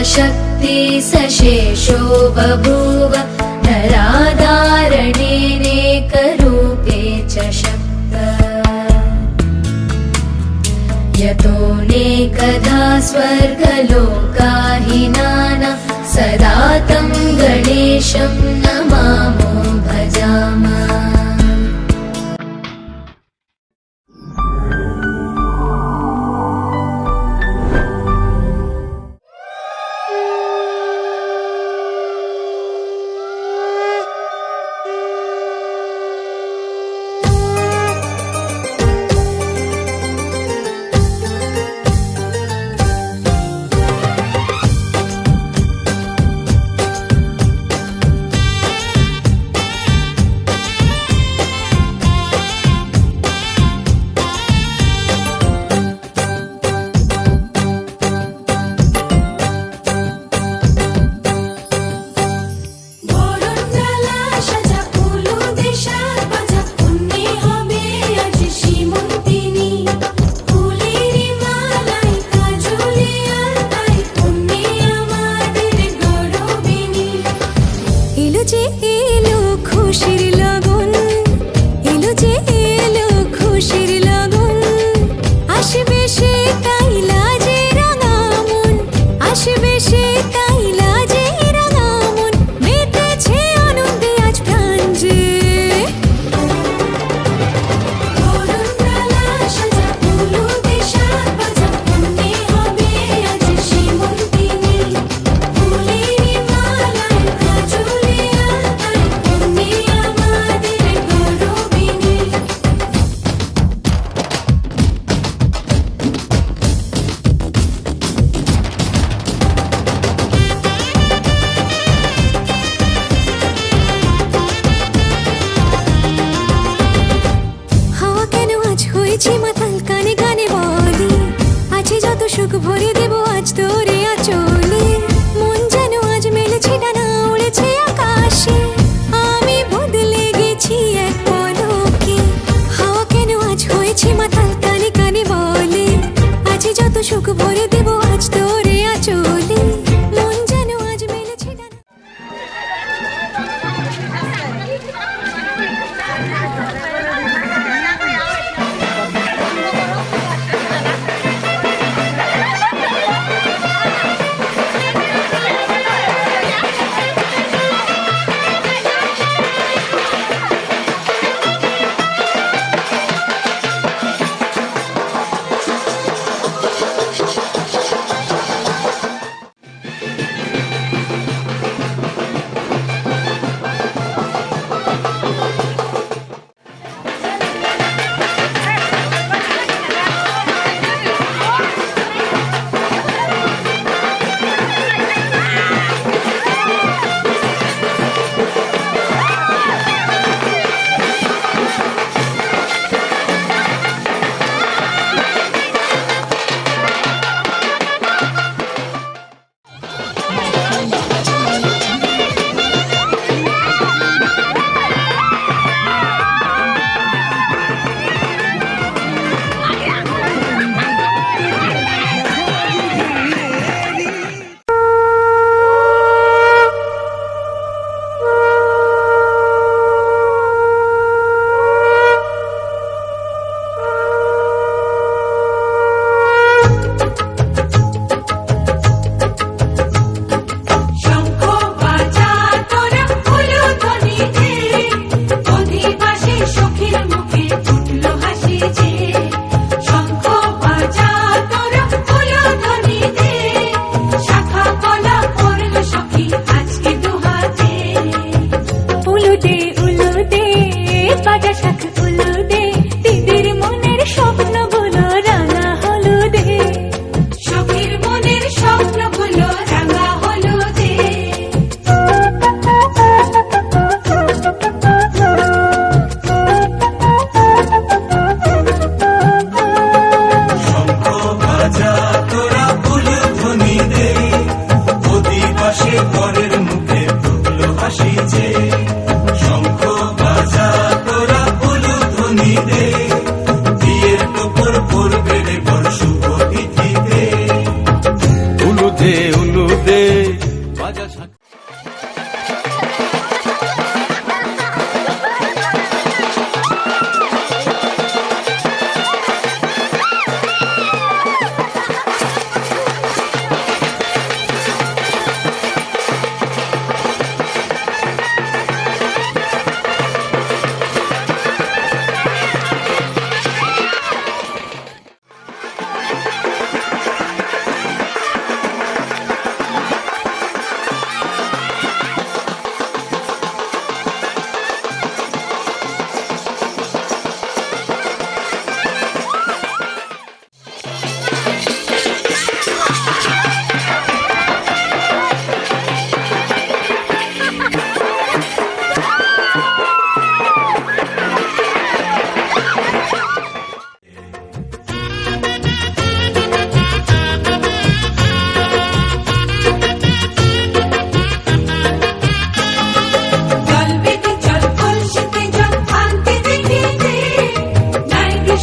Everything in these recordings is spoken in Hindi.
शक्ति सशेषो बभूव नराधारणेनेकरूपे च शक्त यतोऽनेकधा स्वर्गलोकाहिनाना सदा तं गणेशं नमामो भजामः।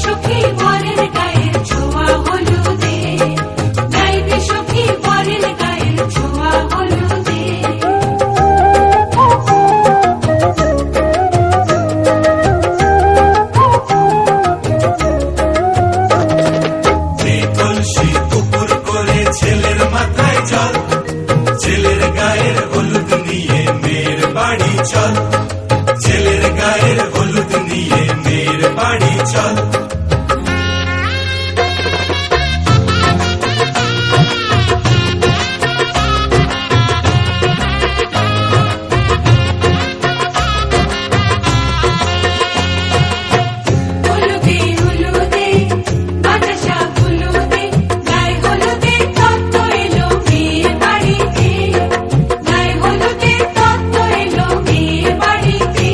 সখী বরের গায়ের ছোঁয়া হলুদে, গাইবে সখী বরের গায়ের ছোঁয়া হলুদে। কলসি পুকুর করে ছেলের মাথায় জল, ছেলের গায়ের হলুদ নিয়ে মেয়ের বাড়ি চল, ছেলের গায়ের হলুদ নিয়ে মেয়ের বাড়ি চল। হলুদে হলুদে বাতাসা হলুদে, গায়ে হলুদে তত্ত্ব এলো মেয়ের বাড়িতে, গায়ে হলুদে তত্ত্ব এলো মেয়ের বাড়িতে।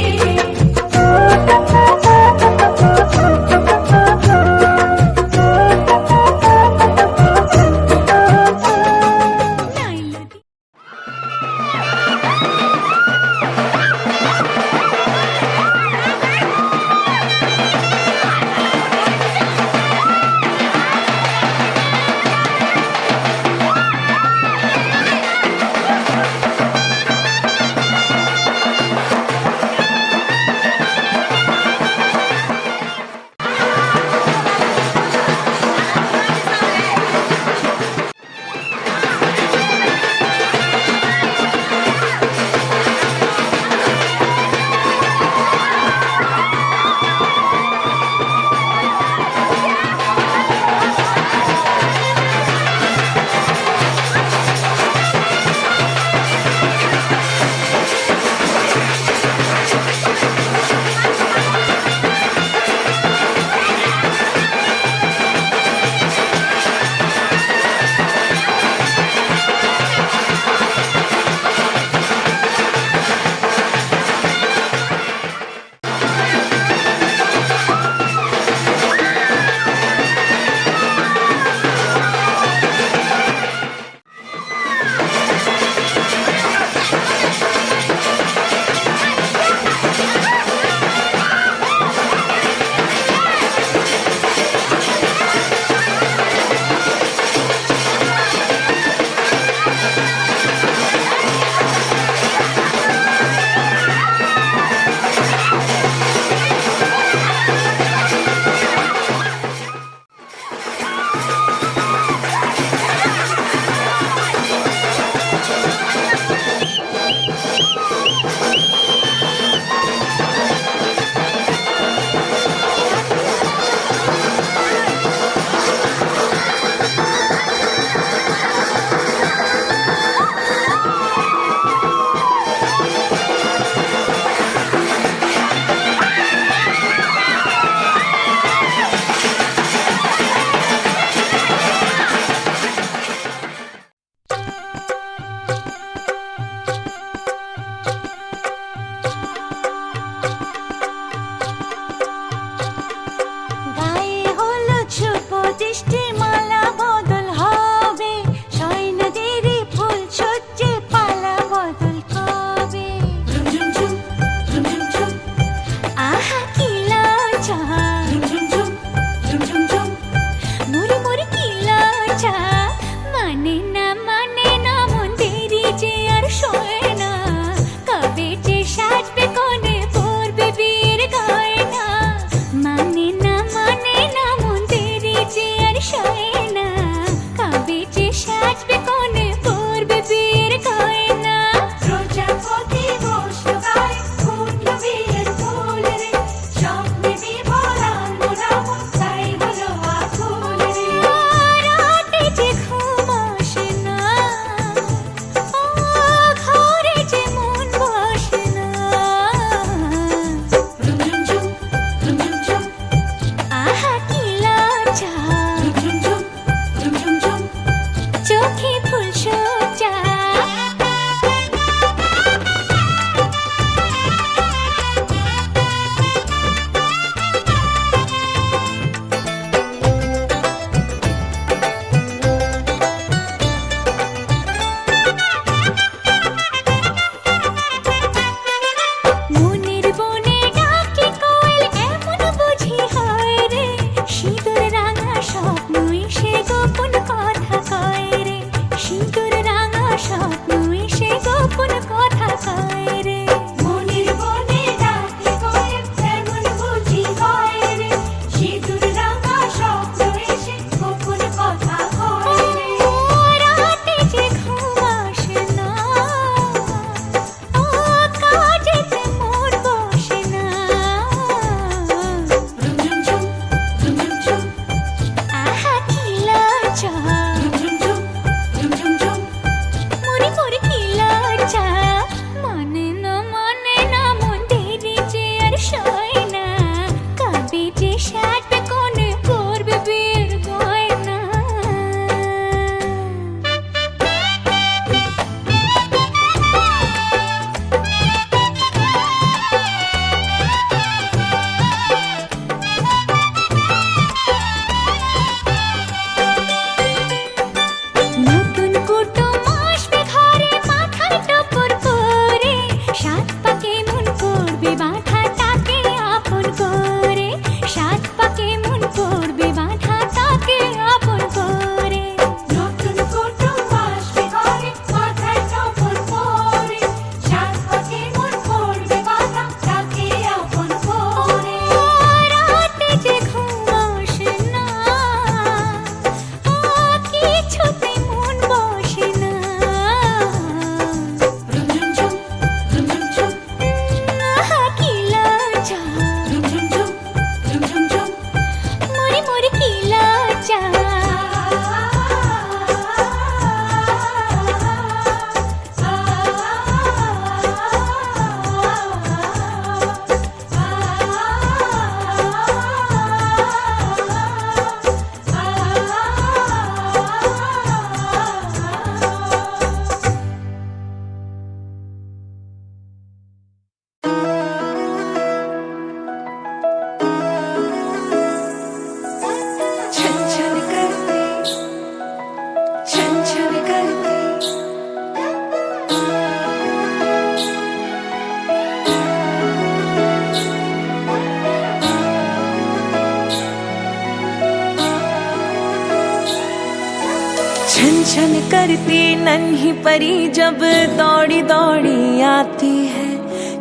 छन छन करती नन्ही परी जब दौड़ी दौड़ी आती है,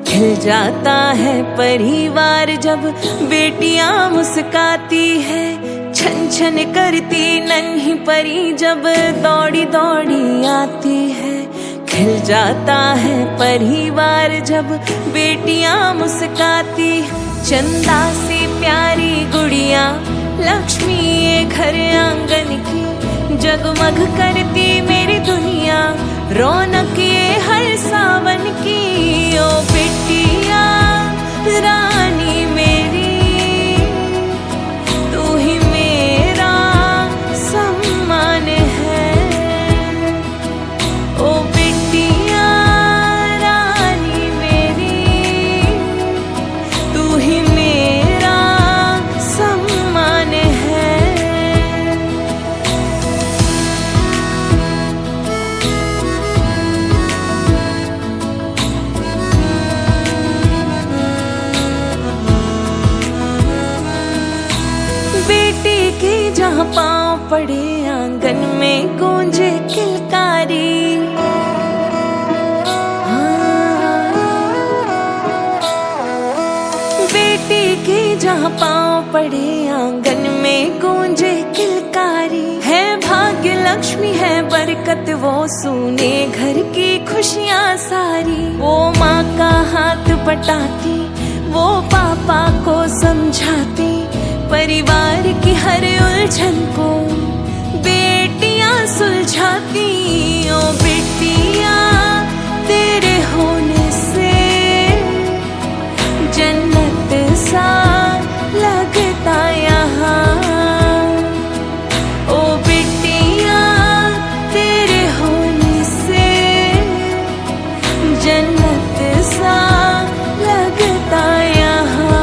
खिल जाता है परिवार जब बेटियां मुस्काती है। छन छन करती नन्ही परी जब दौड़ी दौड़ी आती है, खिल जाता है परिवार जब बेटियां मुस्काती। चंदा सी प्यारी गुड़िया लक्ष्मी ये घर आंगन की, जगमग करती मेरी दुनिया रौनक ये हर सावन की। ओ बिटिया रानी मेरी, तू ही मेरा सम्मान है। ओ बिटिया रानी मेरी, तू ही मेरा सम्मान है। बेटी के जहाँ पाँव पड़े आंगन में गूंजे किलकारी। बेटी के जहाँ पाँव पड़े आंगन में गूंजे किलकारी। है भाग्य लक्ष्मी है बरकत वो सूने घर की खुशियाँ सारी। वो माँ का हाथ बटाती, वो पापा को समझाती, परिवार की हर उलझन को बेटियां सुलझाती। ओ बेटिया तेरे होने से जन्नत सा लगता यहाँ। ओ बेटिया तेरे होने से जन्नत सा लगता यहाँ।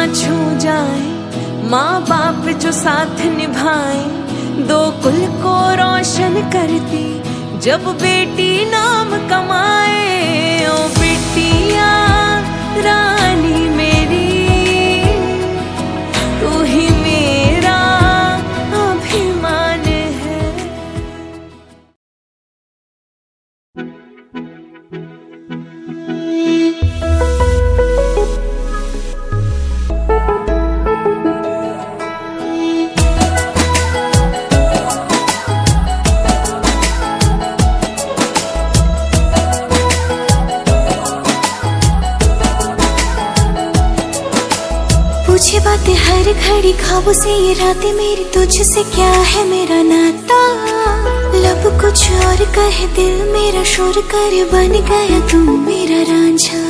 छू जाए माँ बाप जो साथ निभाए, दो कुल को रोशन करती जब बेटी नाम कमाए। ओ बिटिया रानी मेरी, तू ही मेरा अभिमान है। पूछे बातें हर घड़ी ख्वाबों से, ये रातें मेरी तुझसे क्या है मेरा नाता। लब कुछ और कहे दिल मेरा शोर करे, बन गया तू मेरा रांझा।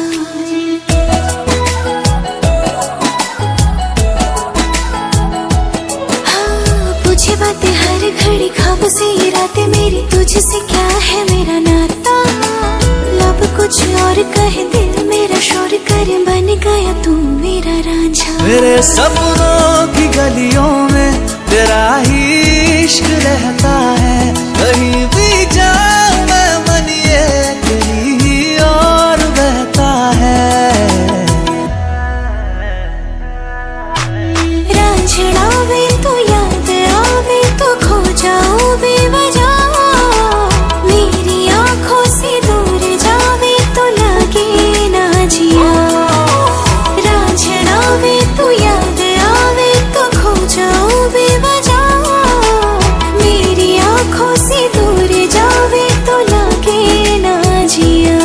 हाँ पूछे बातें हर घड़ी ख्वाबों से, ये रातें मेरी तुझसे क्या है मेरा नाता। लब कुछ और कहे दिल मेरा शोर करे, बन गया तू मेरा रांझा। मेरे सपनों की गलियों में तेरा ही इश्क रहता है, कहीं भी जाऊं मैं मन ये तेरी ही ओर बहता है। रांझना भी तू याद आवे तो खो जाऊं बेवजह, मेरी आंखों से दूर जावे तो लगे ना जिया। रांझना भी तू याद आवे तो खो जाऊं बेवजह, मेरी आंखों से दूर जावे तो लगे ना जिया।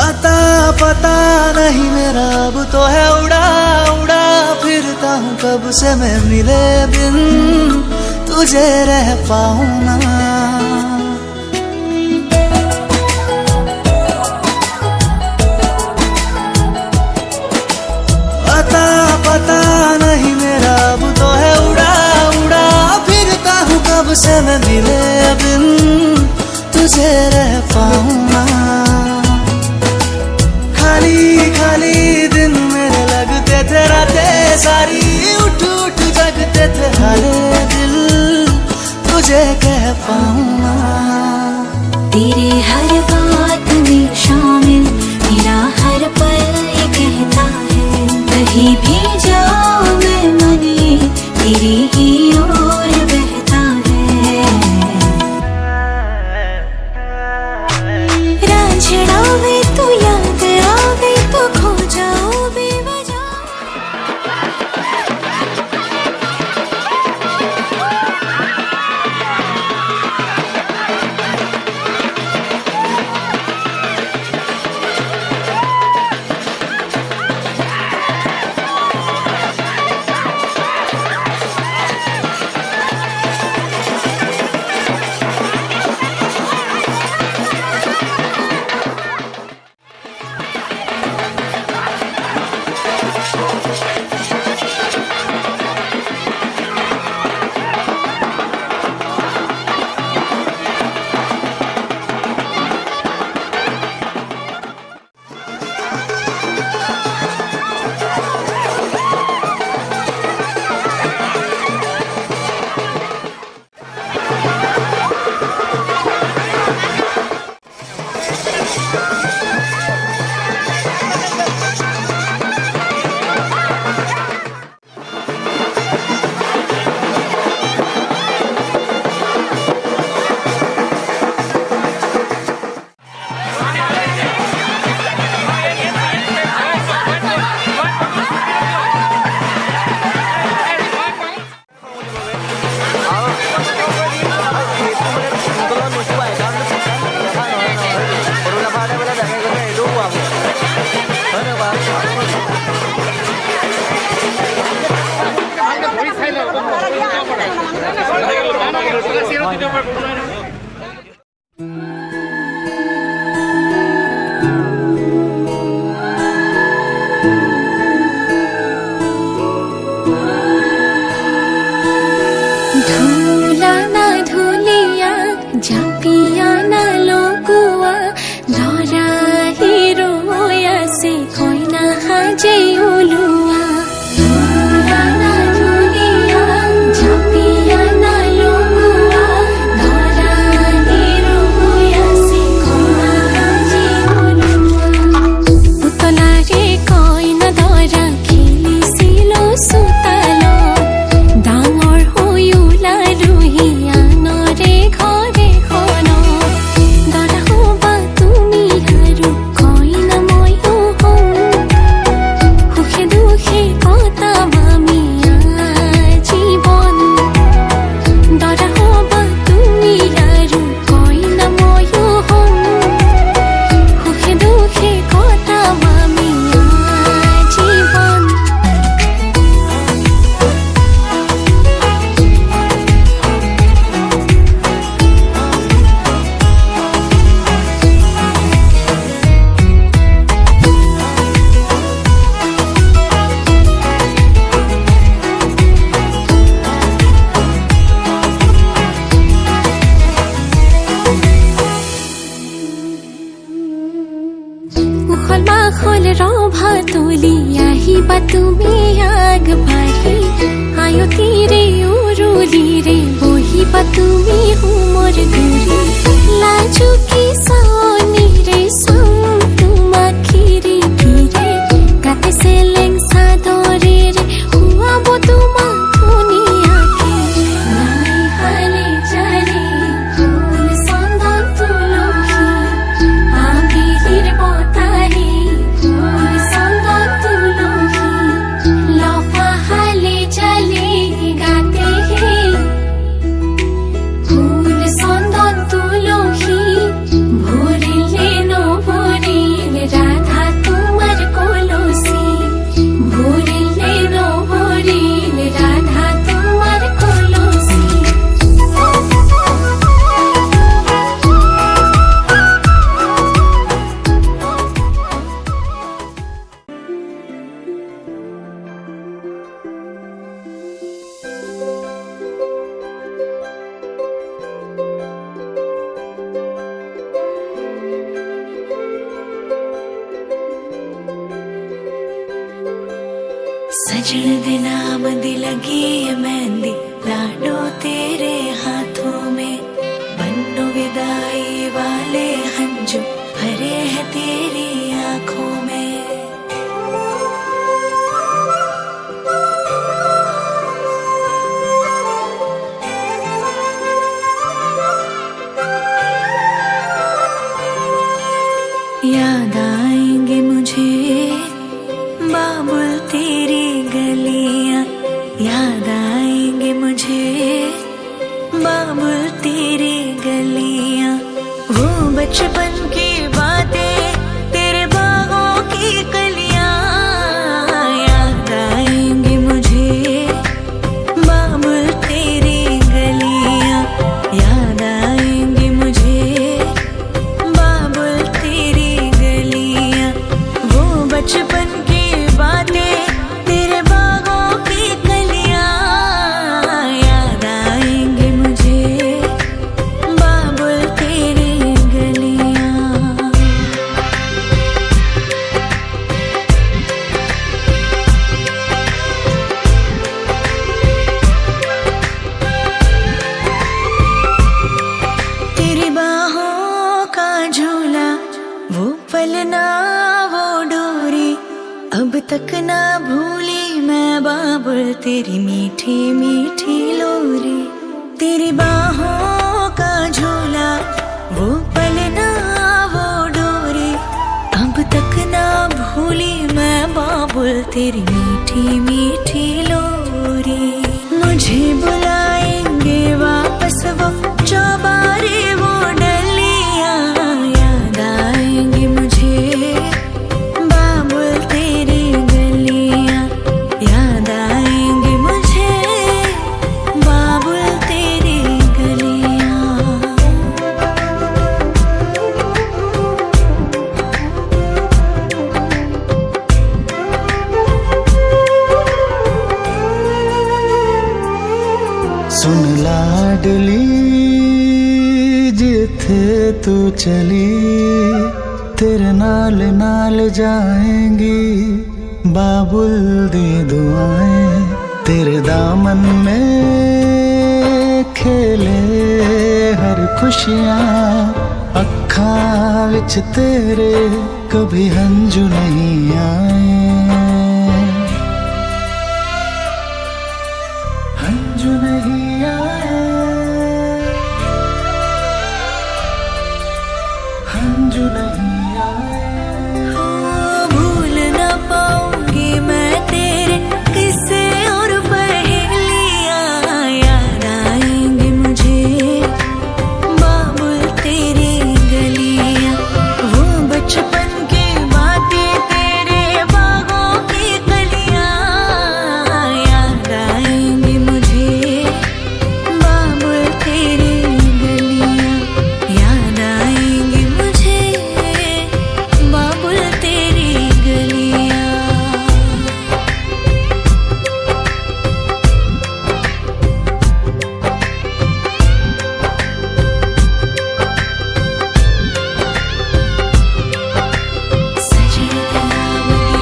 अता पता नहीं मेरा अब तो है उड़ा उड़ा फिरता हूँ कब से मैं मिले बिन तुझे रह पाऊँ ना। अता पता अब तो है उड़ा उड़ा फिरता हूँ कब से मैं मिले अब कह पाऊंगा। तेरे हर बात में शामिल मेरा हर पल ये कहता है, कहीं भी जाओ मैं मन ये तेरी ही ओर बहता है। रांझना वे तू याद आवे तो खो जाओ बेवजह। धूला ना धूलिया झापिया ना लोगुआ लौरा हिरो या से कोई ना हाजे उलुआ। धूला ना धूलिया झापिया ना लोगुआ लौरा हिरो या से कोई ना हाजे उलुआ। पुतला रे कोई ना दौरा खेली सिलो सुतालो डाঙर হৈলা ৰুহিয়া নৰে ঘৰে খন দৰা হবা তুমি আৰু কইনা ময়ো হম সুখে দুখে কটাম আমি জীৱন। দৰা হবা তুমি আৰু কইনা ময়ো হম সুখে দুখে কটাম আমি জীৱন। উখল মাখল ৰভা তুলি আহিবা তুমি আগবাঢ়ি আয়তি ৰে উৰুলি ৰে বহিবা তুমি হোমৰ গুৰি লাজুকি চাৱনি ৰে চাম তোমাক খিৰি খিৰে গাতে চেলেং চাদৰে ৰে শুৱাব তোমাক ধুনীয়াকে। নাই হালে জালে ফুল চন্দন তুলসী আবিলিৰ বতাহে ফুল চন্দন তুলসী লফা হালে জালে গাতে হে ফুল চন্দন তুলসী ভরিলে নভরিল রাধা তোমার কলসি ভরিলে নভরিল রাধা তোমার কলসি। सजन दे नाम दी लगी है मेहंदी लाडो तेरे हाथों में। याद आएंगे मुझे बाबुल तेरी गलियां, याद आएंगे मुझे बाबुल तेरी गलियां, वो बचपन की बातें तेरे बागों की कलियां, याद आएंगे मुझे बाबुल तेरी गलियां, याद आएंगे मुझे बाबुल तेरी गलियां, वो बचपन की बातें तेरे बागों की कलियां, याद आएंगे मुझे बाबुल तेरी गलियां। तेरी बाहों का झूला, वो पलना वो डोरी, अब तक ना भूली मैं बाबुल तेरी मीठी मीठी लोरी। तेरी बाहों का झूला, वो पलना वो डोरी, अब तक ना भूली मैं बाबुल तेरी मीठी मीठी लोरी। मुझे बुलाएंगे वापस वो चौबारे वो डलियां, याद आएंगे मुझे बाबुल तेरी गलियां, याद आएंगे मुझे बाबुल तेरी गलियां। सुन लाडली जिथे तू चली, तेरे नाल नाल जाएंगी बाबुल दी दुआएं, तेरे दामन में खेले हर खुशियां, अखां विच तेरे कभी हंजू नहीं आए, हंजू नहीं आए, हंजू नहीं आए। भूल ना पाऊंगी मैं तेरे किस्से और पहेलियां, याद आएंगे मुझे बाबुल तेरी गलियां, वो बचपन की बातें तेरे बागों की कलियां, याद आएंगे मुझे बाबुल तेरी गलियां, याद आएंगे मुझे बाबुल तेरी गलियां। सजे गुलाबी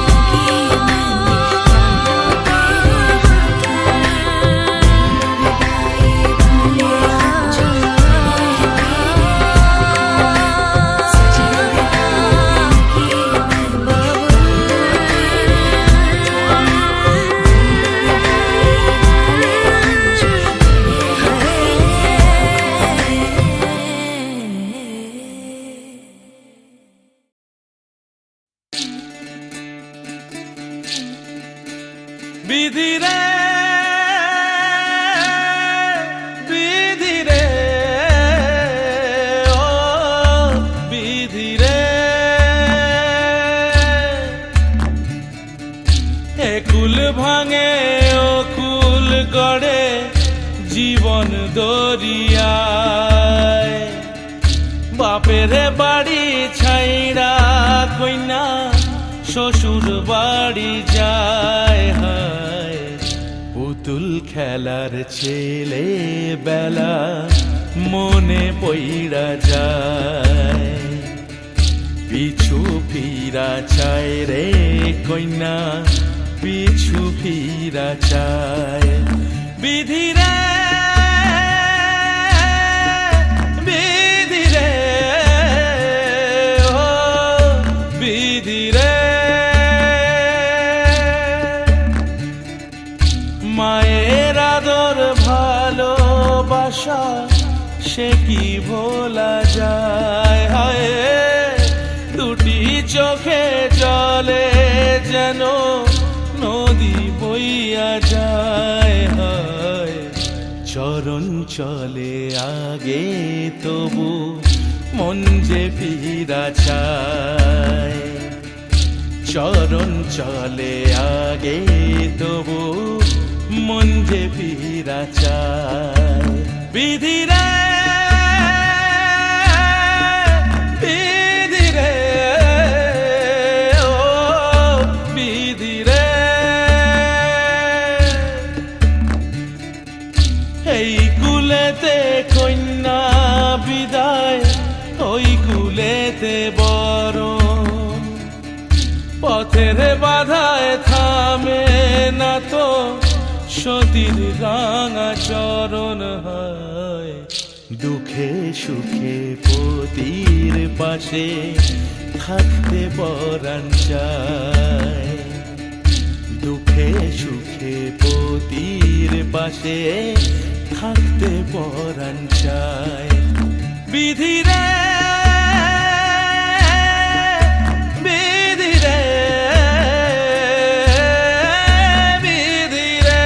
विधि रे विधि रे ओ विधि रे, ए कुल भाঙে ও কুল গড়ে জীবন দরিয়ায়, বাপের বাড়ি ছাইড়া কইনা শ্বশুর বাড়ি যায়, হায় পুতুল খেলার ছেলে বেলা মনে পইড়া যায়, পিছু ফিরা চায় রে কইনা পিছু ফিরা চায়। বিধি রে বিধি রে ও বিধি রে, মায়ের আদর ভালোবাসা সে কি ভোলা যায়, হায় দুটি চোখ যায় হয় চরণ চলে আগে তবু মন যে ফিরা চায় চরণ চলে আগে তবু মন যে ফিরা চায় বিধিরে বিধিরে ও বিধিরে এই কুলেতে কন্যা বিদায় ওই কুলেতে বরণ পথের বাধায় থামে না তো সতীর রাঙা চরণ হয় দুঃখে সুখে পতির পাশে থাকতে পরাণ চায় দুঃখে সুখে পতির পাশে থাকতে পরাণ চায় বিধিরে বিধিরে বিধিরে